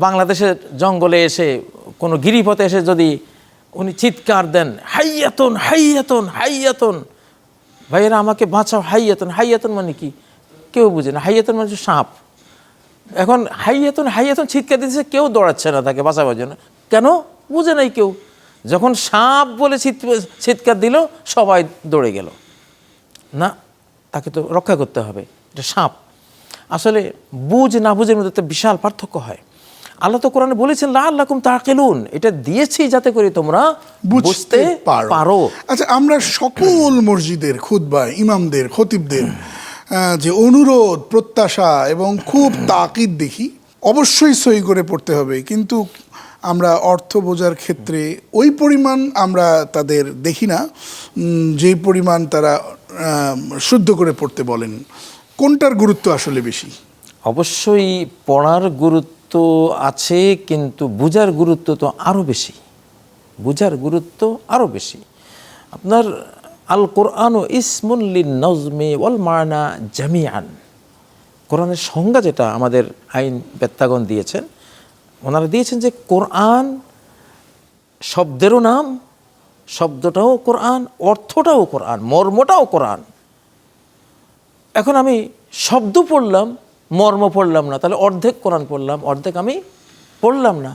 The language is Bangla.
বাংলাদেশের জঙ্গলে এসে কোনো গিরিপথে এসে যদি উনি চিৎকার দেন, হাইয়াতুন হাইয়াতুন হাইয়াতুন, ভাইয়েরা আমাকে বাঁচাও, হাইয়াতুন। হাইয়াতুন মানে কি? কেউ বুঝে না। হাইয়াতুন মানে সাপ। এখন হাইয়াতুন হাইয়াতুন চিৎকার দিতেছে, কেউ দৌড়াচ্ছে না তাকে বাঁচাবার জন্য। কেন? বুঝে নাই কেউ। যখন সাপ বলে চিৎকার দিল, সবাই দৌড়ে গেল। না, তাকে তো রক্ষা করতে হবে, এটা সাপ। আসলে বুঝ না বুঝের মধ্যে একটা বিশাল পার্থক্য হয়। আল্লাহ তো কোরআনে বলেছেন লাআল্লাকুম তাকিলুন, এটা দিয়েছি যাতে করে তোমরা বুঝতে পারো। আচ্ছা, আমরা সকল মসজিদের খুতবায় ইমামদের খতিবদের যে অনুরোধ, প্রত্যাশা এবং খুব তাকিদ দেখি, অবশ্যই সই করে পড়তে হবে, কিন্তু আমরা অর্থ বোঝার ক্ষেত্রে ওই পরিমাণ আমরা তাদের দেখি না যেই পরিমাণ তারা শুদ্ধ করে পড়তে বলেন। কোনটার গুরুত্ব আসলে বেশি? অবশ্যই পড়ার গুরুত্ব আছে, কিন্তু বুঝার গুরুত্ব তো আরও বেশি। বুঝার গুরুত্ব আরও বেশি। আপনার আল কোরআন ও ইসমুন লিন-নজমি ওয়াল মানা জামিআন, কোরআনের সংজ্ঞা যেটা আমাদের আইন বেত্তাগণ দিয়েছেন, ওনারা দিয়েছেন যে কোরআন শব্দেরও নাম, শব্দটাও কোরআন, অর্থটাও কোরআন, মর্মটাও কোরআন। এখন আমি শব্দ পড়লাম, মর্ম পড়লাম না, তাহলে অর্ধেক কোরআন পড়লাম, অর্ধেক আমি পড়লাম না।